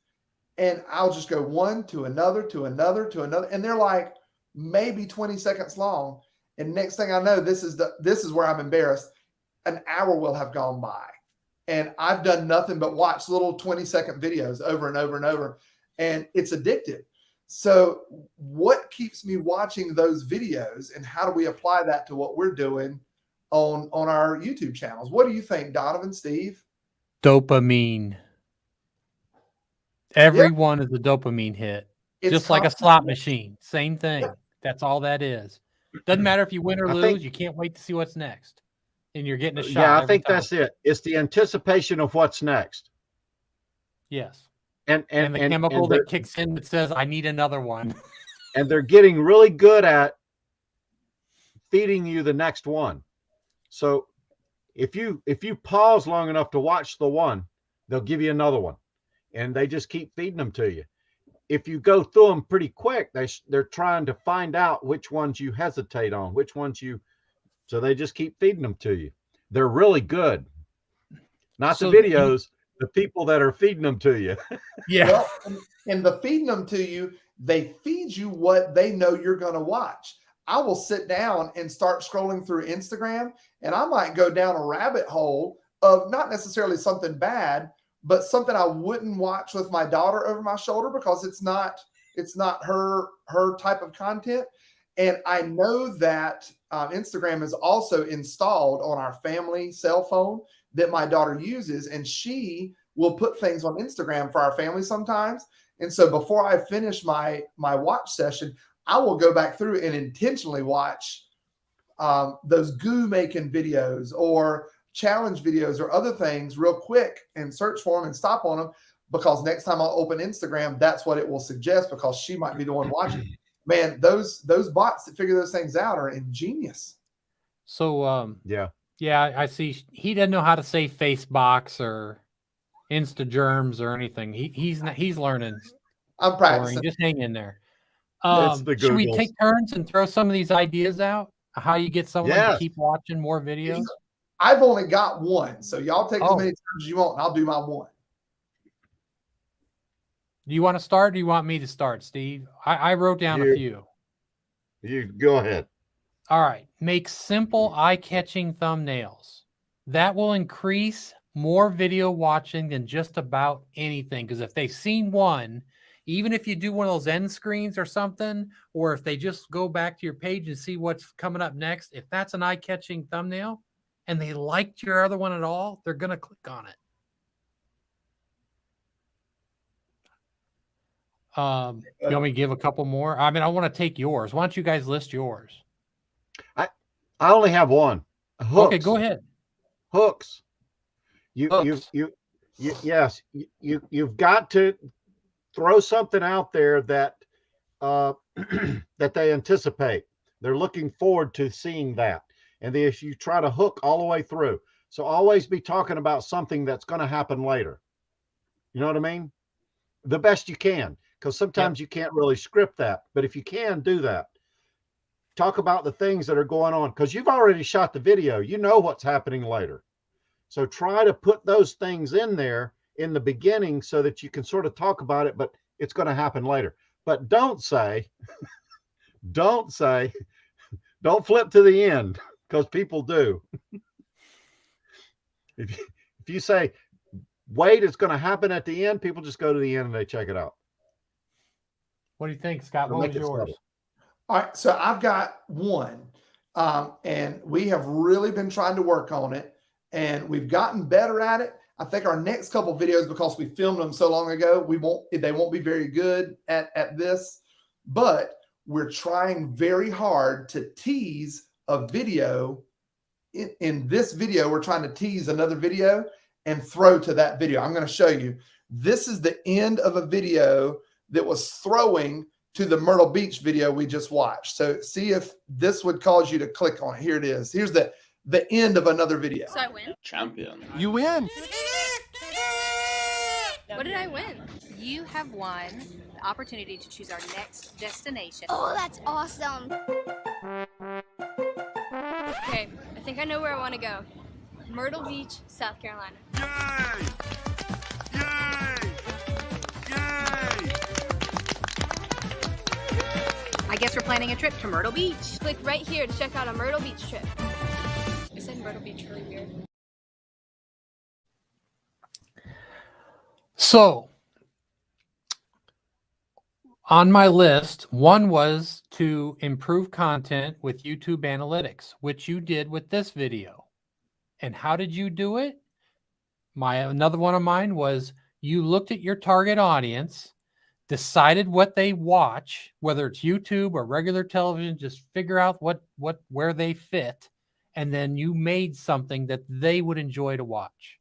A: And I'll just go one to another, to another, to another. And they're like maybe 20 seconds long. And next thing I know, this is where I'm embarrassed. An hour will have gone by. And I've done nothing but watch little 20-second videos over and over and over. And it's addictive. So what keeps me watching those videos, and how do we apply that to what we're doing on our YouTube channels? What do you think, Donovan, Steve?
B: Dopamine. Every one is a dopamine hit. It's just like a slot machine. Same thing. Yep. That's all that is. Doesn't matter if you win or lose. You can't wait to see what's next. And you're getting a shot.
C: Yeah, I think that's it. It's the anticipation of what's next.
B: Yes.
C: And
B: the chemical that kicks in that says, I need another one.
C: And they're getting really good at feeding you the next one. So if you pause long enough to watch the one, they'll give you another one. And they just keep feeding them to you. If you go through them pretty quick, they're trying to find out which ones you hesitate on, which ones so they just keep feeding them to you. They're really good. Not the videos, the people that are feeding them to you.
B: Yeah.
A: Well, and the feeding them to you, they feed you what they know you're going to watch. I will sit down and start scrolling through Instagram, and I might go down a rabbit hole of not necessarily something bad, but something I wouldn't watch with my daughter over my shoulder because it's not her type of content. And I know that Instagram is also installed on our family cell phone that my daughter uses, and she will put things on Instagram for our family sometimes. And so before I finish my watch session, I will go back through and intentionally watch those goo making videos or challenge videos or other things real quick and search for them and stop on them, because next time I'll open Instagram, that's what it will suggest, because she might be the one watching. Man, those bots that figure those things out are ingenious.
B: So
C: yeah,
B: I see he doesn't know how to say Facebox or Instagerms or anything. He's learning.
A: I'm practicing.
B: Just hang in there.
C: Should
B: we take turns and throw some of these ideas out? How you get someone to keep watching more videos?
A: I've only got one, so y'all take as many turns as you want, and I'll do my one.
B: Do you want to start, or do you want me to start, Steve? I wrote down a few.
C: You go ahead.
B: All right. Make simple, eye-catching thumbnails. That will increase more video watching than just about anything. Because if they've seen one, even if you do one of those end screens or something, or if they just go back to your page and see what's coming up next, if that's an eye-catching thumbnail and they liked your other one at all, they're going to click on it. You want me to give a couple more? I mean, I want to take yours. Why don't you guys list yours?
C: I only have one. Hooks.
B: Okay, go ahead.
C: Hooks.
B: Hooks.
C: You've got to throw something out there that that they anticipate. They're looking forward to seeing that. And if you try to hook all the way through, so always be talking about something that's going to happen later. You know what I mean? The best you can, because sometimes you can't really script that. But if you can do that, talk about the things that are going on, because you've already shot the video. You know what's happening later. So try to put those things in there in the beginning so that you can sort of talk about it, but it's going to happen later. But don't say, don't flip to the end, because people do. If you say, wait, it's going to happen at the end, people just go to the end and they check it out.
B: What do you think, Scott? What was yours?
A: All right, so I've got one, and we have really been trying to work on it, and we've gotten better at it. I think our next couple videos, because we filmed them so long ago, they won't be very good at this, but we're trying very hard to tease a video. In this video, we're trying to tease another video and throw to that video. I'm going to show you. This is the end of a video that was throwing to the Myrtle Beach video we just watched. So see if this would cause you to click on it. Here it is. Here's the end of another video.
M: So I win?
L: Champion.
J: You win.
M: What did I win? You have won the opportunity to choose our next destination.
I: Oh, that's awesome.
F: Okay, I think I know where I want to go. Myrtle Beach, South Carolina.
J: Yay! Yay! Yay!
M: I guess we're planning a trip to Myrtle Beach.
F: Click right here to check out a Myrtle Beach trip. I said Myrtle Beach really weird.
B: So, on my list, one was to improve content with YouTube analytics, which you did with this video. And how did you do it? Another one of mine was you looked at your target audience, decided what they watch, whether it's YouTube or regular television, just figure out where they fit, and then you made something that they would enjoy to watch.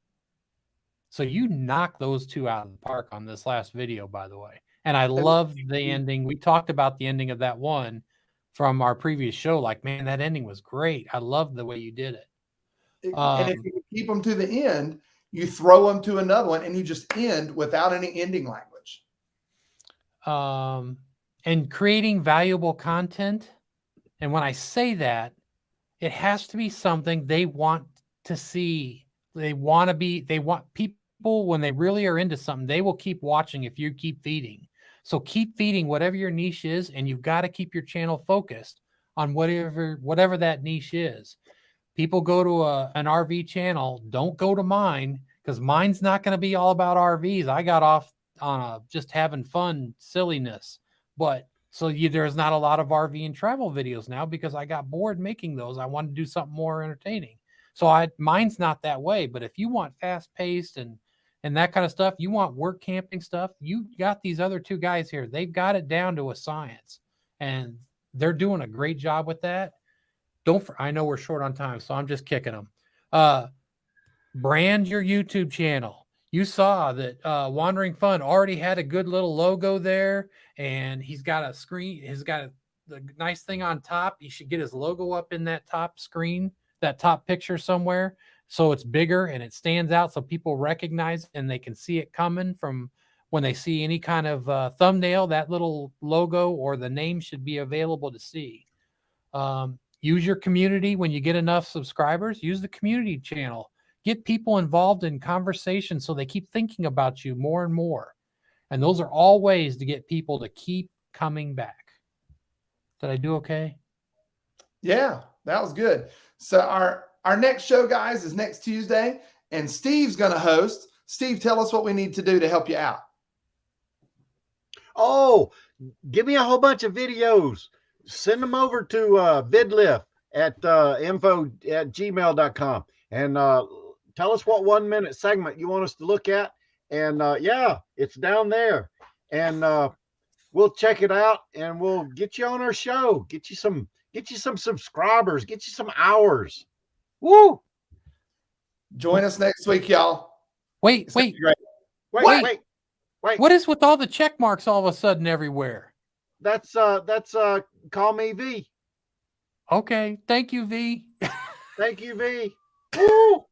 B: So you knocked those two out of the park on this last video, by the way. And I love the ending. We talked about the ending of that one from our previous show. Like, man, that ending was great. I love the way you did it.
A: And if you keep them to the end, you throw them to another one and you just end without any ending language.
B: And creating valuable content. And when I say that, it has to be something they want to see. They want people, when they really are into something, they will keep watching if you keep feeding. So keep feeding whatever your niche is, and you've got to keep your channel focused on whatever that niche is. People go to an RV channel, don't go to mine, because mine's not going to be all about RVs. I got off on just having fun silliness. But so there's not a lot of RV and travel videos now because I got bored making those. I wanted to do something more entertaining. So mine's not that way. But if you want fast paced and that kind of stuff, you want work camping stuff, you got these other two guys here. They've got it down to a science, and they're doing a great job with that. I know we're short on time, so I'm just kicking them. Brand your YouTube channel. You saw that Wandering Fun already had a good little logo there, and he's got a screen. He's got the nice thing on top. You should get his logo up in that top screen, that top picture somewhere, so it's bigger and it stands out so people recognize and they can see it coming from when they see any kind of thumbnail. That little logo or the name should be available to see. Use your community. When you get enough subscribers, use the community channel. Get people involved in conversation so they keep thinking about you more and more. And those are all ways to get people to keep coming back. Did I do okay?
A: Yeah, that was good. So our next show, guys, is next Tuesday, and Steve's going to host. Steve, tell us what we need to do to help you out.
C: Oh, give me a whole bunch of videos. Send them over to VidLift at info@gmail.com and tell us what 1 minute segment you want us to look at. And yeah, it's down there. And we'll check it out and we'll get you on our show. Get you some subscribers, get you some hours. Woo!
A: Join us next week, y'all.
B: Wait.
C: Wait.
B: What is with all the check marks all of a sudden everywhere?
C: That's call me V.
B: Okay. Thank you, V.
C: Thank you, V. Woo!